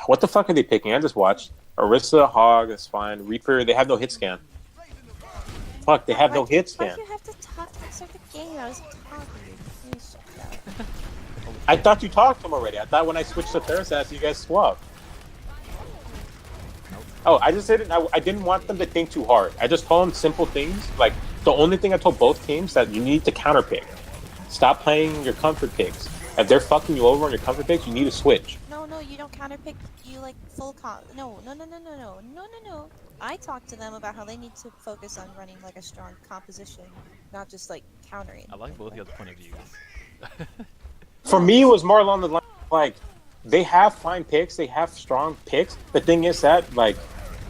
What the fuck are they picking? I just watched. Orisa, Hog, that's fine. Reaper, they have no hit scan. Fuck, they have no hit Why scan. do you have to talk? Start the game. I was talking. Please shut up. I thought you talked to him already. I thought when I switched to Thursday, you guys swapped. Oh, I just didn't. I didn't want them to think too hard. I just told them simple things. Like the only thing I told both teams that you need to counter pick. Stop playing your comfort picks. If they're fucking you over on your comfort picks, you need to switch. No, you don't counterpick. You like full No. I talked to them about how they need to focus on running like a strong composition, not just like countering. I like both your point of views. For me, it was more along the line like they have fine picks, they have strong picks. The thing is that like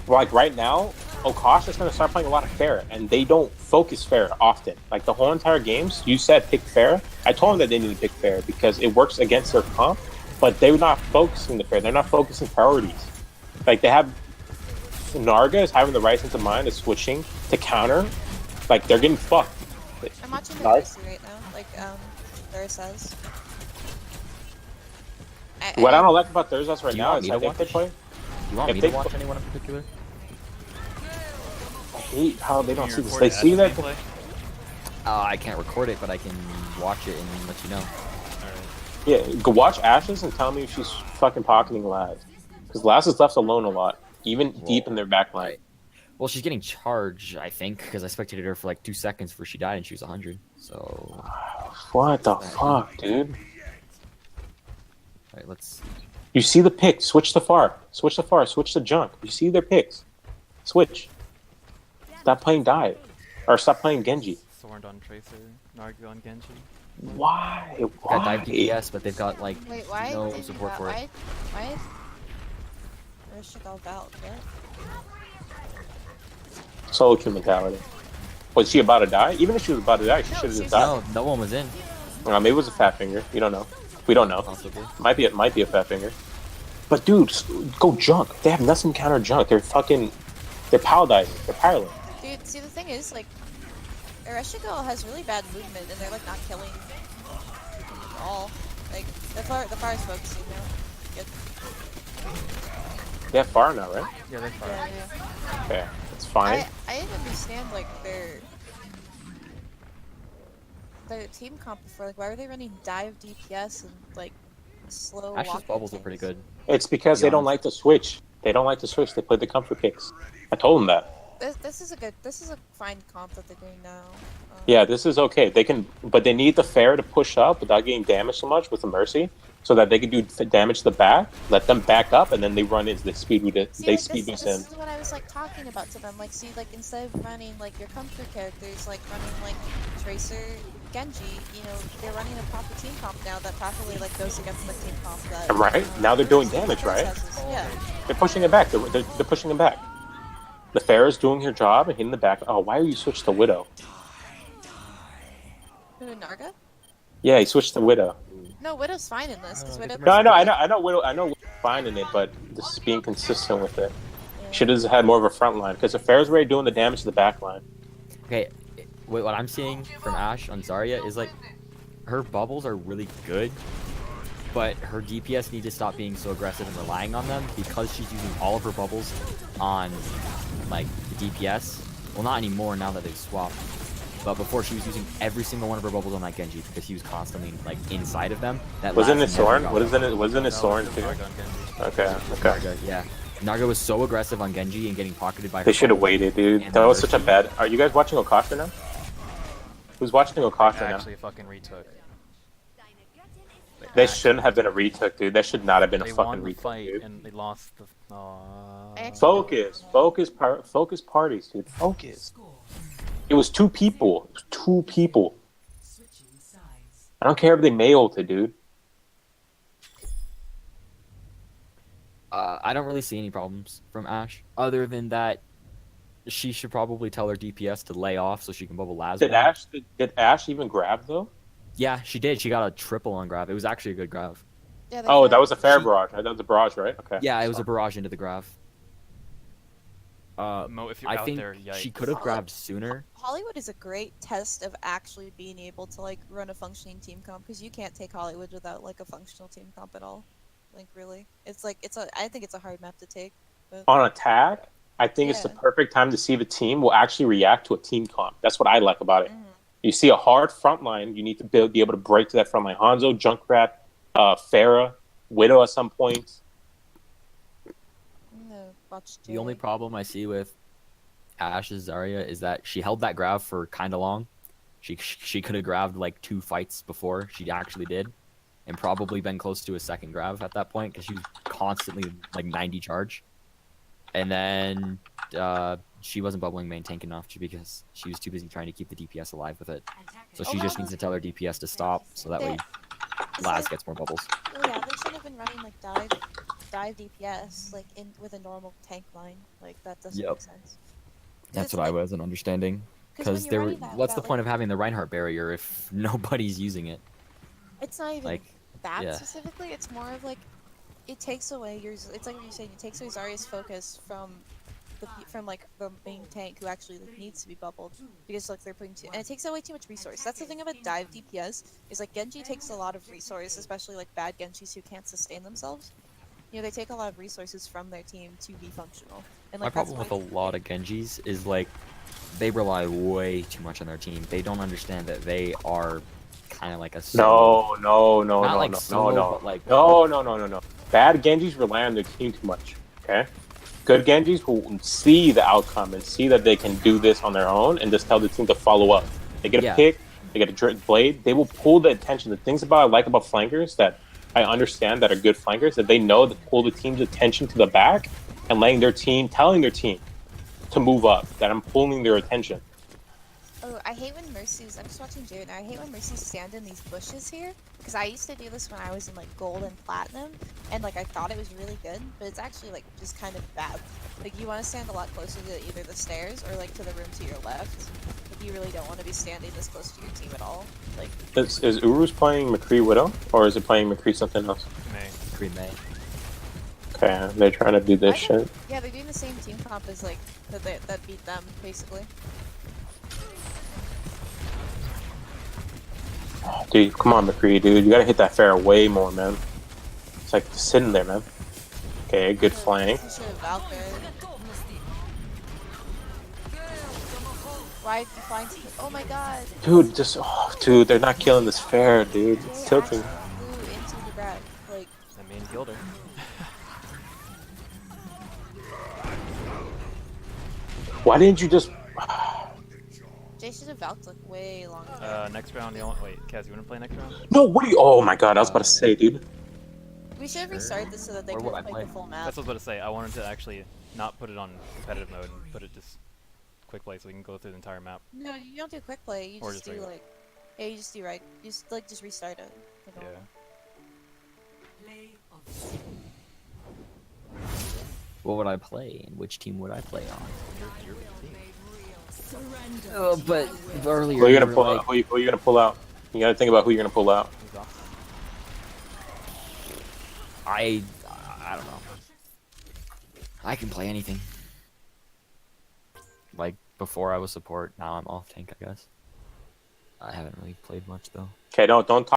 right now, Okash is going to start playing a lot of fair, and they don't focus fair often. Like the whole entire games, you said pick fair. I told them that they need to pick fair because it works against their comp, but they're not focusing the fair. They're not focusing priorities. Like they have Narga is having the right sense of mind of switching to counter. Like they're getting fucked. I'm watching the Nice. right now. Like Dara says. What I don't like about Thursdays right Do you now want is me I to think they watch? play. Do you want If me they to watch put- anyone in particular? I hate how they don't You see this. record They it as see the that. gameplay? I can't record it, but I can watch it and let you know. Alright. Yeah, go watch Ashes and tell me if she's fucking pocketing Laz. Because Laz is left alone a lot, even deep in their back line. Well, she's getting charged, I think, because I spectated her for like 2 seconds before she died and she was 100. So, What the fuck, dude? alright, let's. You see the pick. Switch to far. Switch to far. Switch to junk. You see their picks. Switch. Stop playing dive. Or stop playing Genji. Sword on Tracer, Nargu on Genji. Why? Got dive Why? DPS, but they've got like Wait, why? no did support for it. Why? Where's Chagall Val? Solo queue mentality. Was she about to die? Even if she was about to die, she No, should have just she's died. No, no one was in. Maybe it was a fat finger. You don't know. We don't know. Possibly. Might be a fat finger. But dude, go junk. They have nothing counter junk. They're pile diving. They're piling. Dude, see the thing is, like, Ereshkigal has really bad movement, and they're like not killing at all. Like the far is focusing now. Good. They have far now, right? Yeah, they're fine. Yeah. Okay, it's fine. I didn't understand like their team comp before. Like, why were they running dive DPS and like slow? Ash's walking bubbles are things? pretty good. It's because they don't like to switch. They don't like to switch. They play the comfort picks. I told them that. This is a fine comp that they're doing now. Yeah, this is okay. They can, but they need the fair to push up without getting damaged so much with the mercy, so that they can do damage to the back. Let them back up, and then they run into the speed. See, They like, speed this boost in. is what I was like talking about to them. Like, see, like instead of running like your comfort characters, like running like Tracer, Genji, you know, they're running a proper team comp now that properly like goes against the team comp that. Right? Now they're doing damage, right? Yeah. They're pushing it back. They're pushing it back. The fair is doing her job and hitting the back. Oh, why are you switched to Widow? Who, Narga? Yeah, he switched to Widow. No, Widow's fine in this because Widow. No, I know Widow's fine in it, but this is being consistent with it. Should have had more of a front line because the fair is already doing the damage to the back line. Okay, what I'm seeing from Ashe on Zarya is like her bubbles are really good, but her DPS needs to stop being so aggressive and relying on them because she's using all of her bubbles on like the DPS. Well, not anymore now that they've swapped. But before she was using every single one of her bubbles on that Genji because he was constantly like inside of them. That Wasn't it last never Soren? got Wasn't it No, Soren it's too? Nargu on Genji. Okay. Narga, yeah. Narga was so aggressive on Genji and getting pocketed by her. They should have bubbles. waited, dude. And That the was such a mercy. bad. Are you guys watching Okasha now? Who's watching Okasha now? Actually, fucking retook. They shouldn't have been a retook, dude. That should not have been a They fucking won the retook, fight dude. and they lost the. Focus parties, dude. Focus. It was two people. It was two people. I don't care if they may ult it, dude. I don't really see any problems from Ashe, other than that she should probably tell her DPS to lay off so she can bubble Laz. Did more. Ash even grab though? Yeah, she did. She got a triple on Grav. It was actually a good Grav. Yeah, they Oh, tried. that was a fair She- barrage. That was a barrage, right? Okay. Yeah, it was a barrage into the Grav. Mo, if you're I out think there, yikes. she could have grabbed sooner. Hollywood is a great test of actually being able to like run a functioning team comp because you can't take Hollywood without like a functional team comp at all. Like really, it's like I think it's a hard map to take. But On attack, I think it's the Yeah. perfect time to see the team will actually react to a team comp. That's what I like about it. Mhm. You see a hard front line, you need to be able to break to that front line. Hanzo, Junkrat, Pharah, Widow at some point. I'm gonna watch The only Jay. problem I see with Ash's Zarya is that she held that grab for kind of long. She could have grabbed like 2 fights before she actually did, and probably been close to a second grab at that point because she was constantly like 90 charge. And then she wasn't bubbling main tank enough because she was too busy trying to keep the DPS alive with it. So she Oh, just no. needs to tell her DPS to stop so that They- way Is Laz it- gets more bubbles. Oh yeah, they should have been running like dive DPS like in with a normal tank line. Like that doesn't Yep. make sense. That's It's what I like- wasn't understanding. when Because you're there, running that- what's the that, point like- of having the Reinhardt barrier if nobody's using it? It's not even Like, that yeah. specifically. It's more of like it takes away your. It's like what you said. It takes away Zarya's focus from like the main tank who actually like, needs to be bubbled because like they're putting too, and it takes away too much resource. That's the thing about dive DPS is like Genji takes a lot of resource, especially like bad Genjis who can't sustain themselves. You know, they take a lot of resources from their team to be functional. And My like that's problem with why- a lot of Genjis is like they rely way too much on their team. They don't understand that they are kind of like a solo. No, Not no, like no, solo, no, but like no. Bad Genjis rely on their team too much. Okay, good Genjis will see the outcome and see that they can do this on their own and just tell the team to follow up. They get a Yeah. pick, they get a blade. They will pull the attention. The things I like about flankers that I understand that are good flankers that they know to pull the team's attention to the back and telling their team to move up. That I'm pulling their attention. Oh, I hate when Mercy's. I'm just watching Jared now. I hate when Mercy's stand in these bushes here because I used to do this when I was in like gold and platinum, and like I thought it was really good, but it's actually like just kind of bad. Like you want to stand a lot closer to either the stairs or like to the room to your left. Like you really don't want to be standing this close to your team at all. Like Is Urus playing McCree Widow or is it playing McCree something else? May. Green May. Okay, they're trying to do this I don't- shit. yeah, they're doing the same team comp as like that beat them basically. Dude, come on, McCree, dude. You gotta hit that fair way more, man. It's like just sitting there, man. Okay, good flank. You should have Valkyrie. Why did you find? Oh my god! Dude, they're not killing this fair, dude. It's They tilting. actually flew into the grab. Like I mean, killed her. Why didn't you just? Jay should have Valked like way longer. Next round, you want wait, Kaz, you wanna play next round? No, what are you? Oh my god, I was about to say, dude. We should have restarted this so that they Or could what I play play. the full map. That's what I was about to say. I wanted to actually not put it on competitive mode and put it just quick play so we can go through the entire map. No, you don't do quick play. You Or just just do regular. like, yeah, you just do right. You just restart it. Like Yeah. normal. What would I play, and which team would I play on? Your team. But earlier Who are you you gonna were pull like, out? Who are you gonna pull out? You gotta think about who you're gonna pull out. Who's off? I don't know. I can play anything. Like before I was support, now I'm off tank, I guess. I haven't really played much though. Okay, don't talk.